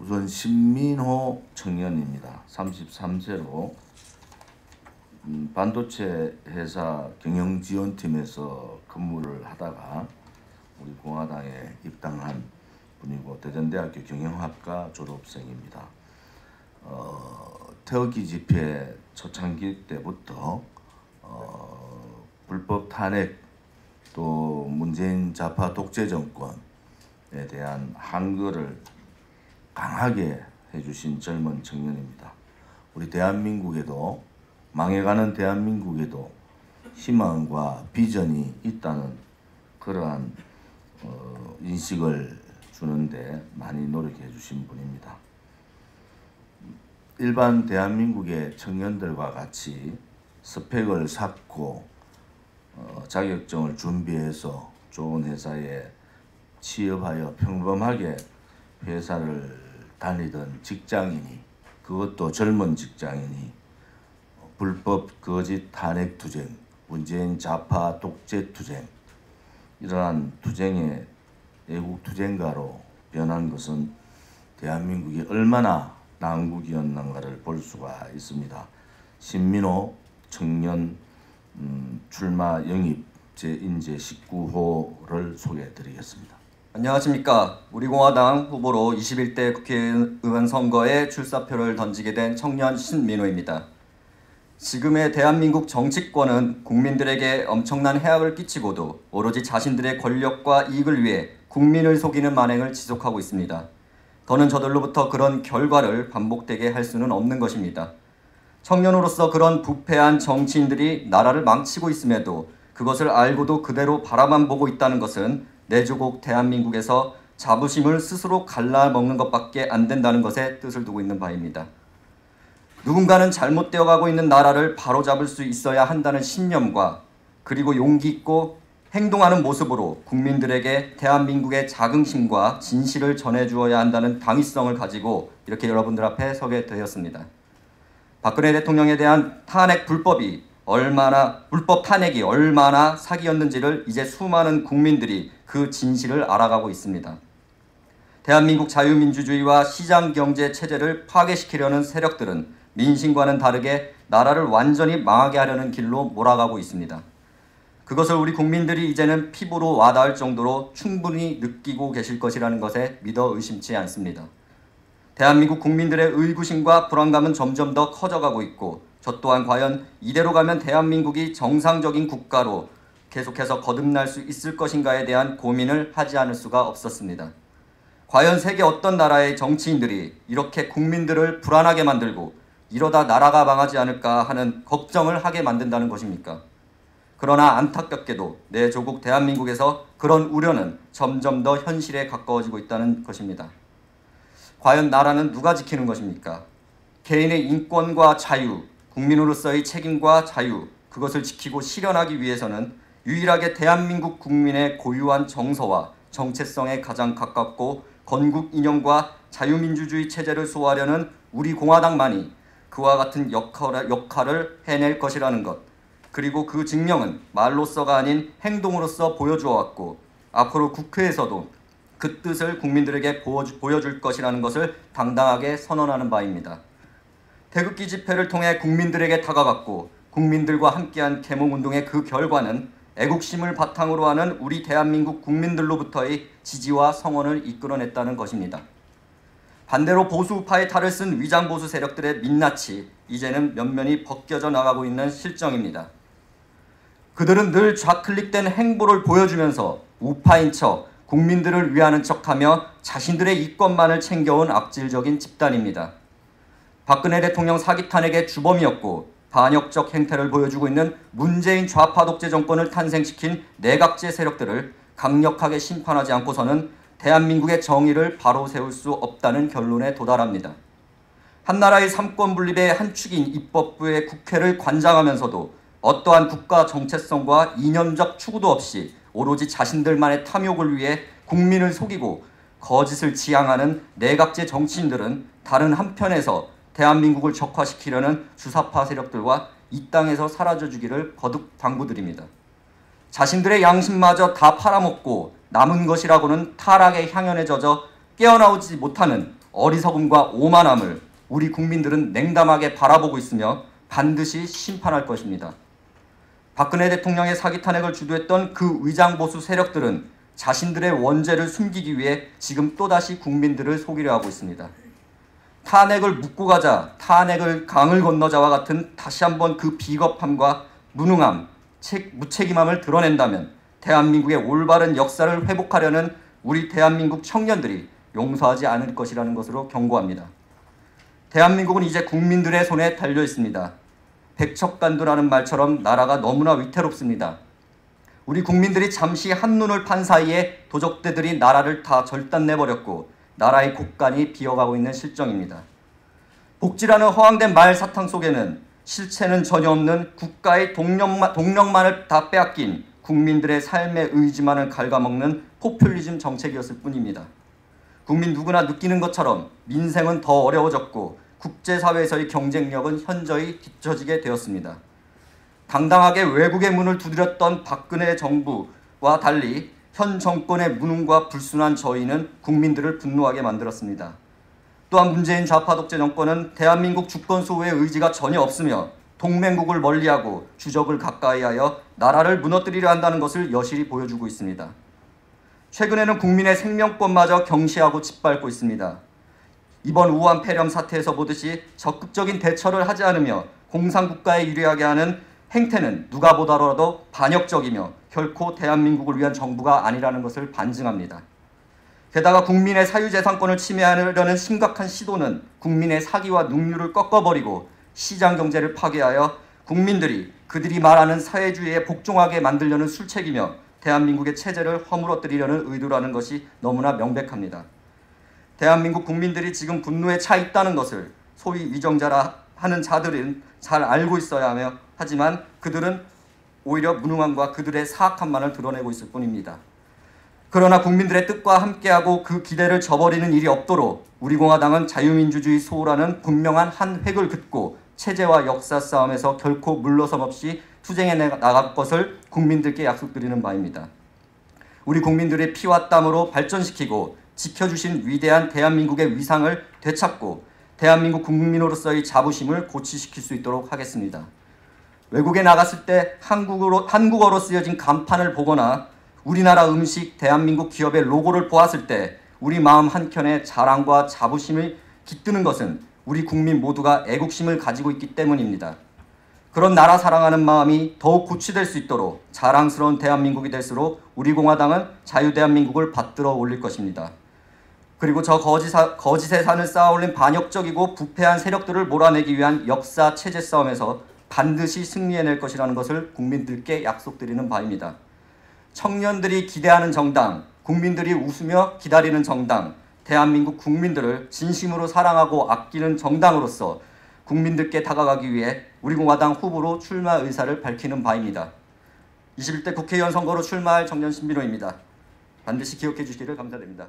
우선 신민호 청년입니다. 33세로 반도체 회사 경영지원팀에서 근무를 하다가 우리 공화당에 입당한 분이고 대전대학교 경영학과 졸업생입니다. 태극기 집회 초창기 때부터 불법 탄핵 또 문재인 좌파 독재 정권에 대한 항거를 강하게 해주신 젊은 청년입니다. 우리 대한민국에도 망해가는 대한민국에도 희망과 비전이 있다는 그러한 인식을 주는데 많이 노력해 주신 분입니다. 일반 대한민국의 청년들과 같이 스펙을 쌓고 자격증을 준비해서 좋은 회사에 취업하여 평범하게 회사를 다니던 직장인이, 그것도 젊은 직장인이 불법 거짓 탄핵 투쟁, 문재인 좌파 독재 투쟁, 이러한 투쟁의 애국 투쟁가로 변한 것은 대한민국이 얼마나 난국이었는가를 볼 수가 있습니다. 신민호 청년 출마 영입 제 19호를 소개해 드리겠습니다. 안녕하십니까. 우리공화당 후보로 21대 국회의원 선거에 출사표를 던지게 된 청년 신민호입니다. 지금의 대한민국 정치권은 국민들에게 엄청난 해악을 끼치고도 오로지 자신들의 권력과 이익을 위해 국민을 속이는 만행을 지속하고 있습니다. 더는 저들로부터 그런 결과를 반복되게 할 수는 없는 것입니다. 청년으로서 그런 부패한 정치인들이 나라를 망치고 있음에도 그것을 알고도 그대로 바라만 보고 있다는 것은 내 조국 대한민국에서 자부심을 스스로 갈라먹는 것밖에 안 된다는 것에 뜻을 두고 있는 바입니다. 누군가는 잘못되어 가고 있는 나라를 바로잡을 수 있어야 한다는 신념과 그리고 용기 있고 행동하는 모습으로 국민들에게 대한민국의 자긍심과 진실을 전해주어야 한다는 당위성을 가지고 이렇게 여러분들 앞에 서게 되었습니다. 박근혜 대통령에 대한 불법 탄핵이 얼마나 사기였는지를 이제 수많은 국민들이 그 진실을 알아가고 있습니다. 대한민국 자유민주주의와 시장경제 체제를 파괴시키려는 세력들은 민심과는 다르게 나라를 완전히 망하게 하려는 길로 몰아가고 있습니다. 그것을 우리 국민들이 이제는 피부로 와닿을 정도로 충분히 느끼고 계실 것이라는 것에 믿어 의심치 않습니다. 대한민국 국민들의 의구심과 불안감은 점점 더 커져가고 있고 저 또한 과연 이대로 가면 대한민국이 정상적인 국가로 계속해서 거듭날 수 있을 것인가에 대한 고민을 하지 않을 수가 없었습니다. 과연 세계 어떤 나라의 정치인들이 이렇게 국민들을 불안하게 만들고 이러다 나라가 망하지 않을까 하는 걱정을 하게 만든다는 것입니까? 그러나 안타깝게도 내 조국 대한민국에서 그런 우려는 점점 더 현실에 가까워지고 있다는 것입니다. 과연 나라는 누가 지키는 것입니까? 개인의 인권과 자유, 국민으로서의 책임과 자유, 그것을 지키고 실현하기 위해서는 유일하게 대한민국 국민의 고유한 정서와 정체성에 가장 가깝고 건국 이념과 자유민주주의 체제를 수호하려는 우리 공화당만이 그와 같은 역할을 해낼 것이라는 것, 그리고 그 증명은 말로서가 아닌 행동으로서 보여주어왔고 앞으로 국회에서도 그 뜻을 국민들에게 보여줄 것이라는 것을 당당하게 선언하는 바입니다. 태극기 집회를 통해 국민들에게 다가갔고 국민들과 함께한 계몽운동의 그 결과는 애국심을 바탕으로 하는 우리 대한민국 국민들로부터의 지지와 성원을 이끌어냈다는 것입니다. 반대로 보수파의 탈을 쓴 위장보수 세력들의 민낯이 이제는 면면이 벗겨져 나가고 있는 실정입니다. 그들은 늘 좌클릭된 행보를 보여주면서 우파인 척, 국민들을 위하는 척하며 자신들의 이권만을 챙겨온 악질적인 집단입니다. 박근혜 대통령 사기 탄핵의 주범이었고 반역적 행태를 보여주고 있는 문재인 좌파 독재 정권을 탄생시킨 내각제 세력들을 강력하게 심판하지 않고서는 대한민국의 정의를 바로 세울 수 없다는 결론에 도달합니다. 한나라의 삼권 분립의 한 축인 입법부의 국회를 관장하면서도 어떠한 국가 정체성과 이념적 추구도 없이 오로지 자신들만의 탐욕을 위해 국민을 속이고 거짓을 지향하는 내각제 정치인들은 다른 한편에서 대한민국을 적화시키려는 주사파 세력들과 이 땅에서 사라져주기를 거듭 당부드립니다. 자신들의 양심마저 다 팔아먹고 남은 것이라고는 타락의 향연에 젖어 깨어나오지 못하는 어리석음과 오만함을 우리 국민들은 냉담하게 바라보고 있으며 반드시 심판할 것입니다. 박근혜 대통령의 사기 탄핵을 주도했던 그 위장보수 세력들은 자신들의 원죄를 숨기기 위해 지금 또다시 국민들을 속이려 하고 있습니다. 탄핵을 묻고 가자, 탄핵을 강을 건너자와 같은 다시 한번 그 비겁함과 무능함, 무책임함을 드러낸다면 대한민국의 올바른 역사를 회복하려는 우리 대한민국 청년들이 용서하지 않을 것이라는 것으로 경고합니다. 대한민국은 이제 국민들의 손에 달려 있습니다. 백척간두라는 말처럼 나라가 너무나 위태롭습니다. 우리 국민들이 잠시 한눈을 판 사이에 도적대들이 나라를 다 절단내버렸고 나라의 곳간이 비어가고 있는 실정입니다. 복지라는 허황된 말 사탕 속에는 실체는 전혀 없는 국가의 동력만을 다 빼앗긴 국민들의 삶의 의지만을 갉아먹는 포퓰리즘 정책이었을 뿐입니다. 국민 누구나 느끼는 것처럼 민생은 더 어려워졌고 국제사회에서의 경쟁력은 현저히 뒤처지게 되었습니다. 당당하게 외국의 문을 두드렸던 박근혜 정부와 달리 현 정권의 무능과 불순한 저희는 국민들을 분노하게 만들었습니다. 또한 문재인 좌파 독재 정권은 대한민국 주권 수호의 의지가 전혀 없으며 동맹국을 멀리하고 주적을 가까이하여 나라를 무너뜨리려 한다는 것을 여실히 보여주고 있습니다. 최근에는 국민의 생명권마저 경시하고 짓밟고 있습니다. 이번 우한 폐렴 사태에서 보듯이 적극적인 대처를 하지 않으며 공산국가에 유리하게 하는 행태는 누가 보더라도 반역적이며 결코 대한민국을 위한 정부가 아니라는 것을 반증합니다. 게다가 국민의 사유재산권을 침해하려는 심각한 시도는 국민의 사기와 능률을 꺾어버리고 시장경제를 파괴하여 국민들이 그들이 말하는 사회주의에 복종하게 만들려는 술책이며 대한민국의 체제를 허물어뜨리려는 의도라는 것이 너무나 명백합니다. 대한민국 국민들이 지금 분노에 차 있다는 것을 소위 위정자라 하는 자들은 잘 알고 있어야 하지만 그들은 오히려 무능함과 그들의 사악함만을 드러내고 있을 뿐입니다. 그러나 국민들의 뜻과 함께하고 그 기대를 저버리는 일이 없도록 우리 공화당은 자유민주주의 수호라는 분명한 한 획을 긋고 체제와 역사 싸움에서 결코 물러섬 없이 투쟁해 나갈 것을 국민들께 약속드리는 바입니다. 우리 국민들의 피와 땀으로 발전시키고 지켜주신 위대한 대한민국의 위상을 되찾고 대한민국 국민으로서의 자부심을 고취시킬 수 있도록 하겠습니다. 외국에 나갔을 때 한국어로 쓰여진 간판을 보거나 우리나라 음식, 대한민국 기업의 로고를 보았을 때 우리 마음 한켠에 자랑과 자부심을 깃드는 것은 우리 국민 모두가 애국심을 가지고 있기 때문입니다. 그런 나라 사랑하는 마음이 더욱 고취될 수 있도록 자랑스러운 대한민국이 될수록 우리 공화당은 자유대한민국을 받들어 올릴 것입니다. 그리고 저 거짓의 산을 쌓아올린 반역적이고 부패한 세력들을 몰아내기 위한 역사 체제 싸움에서 반드시 승리해낼 것이라는 것을 국민들께 약속드리는 바입니다. 청년들이 기대하는 정당, 국민들이 웃으며 기다리는 정당, 대한민국 국민들을 진심으로 사랑하고 아끼는 정당으로서 국민들께 다가가기 위해 우리 공화당 후보로 출마 의사를 밝히는 바입니다. 21대 국회의원 선거로 출마할 정년 신민호입니다. 반드시 기억해 주시기를 감사드립니다.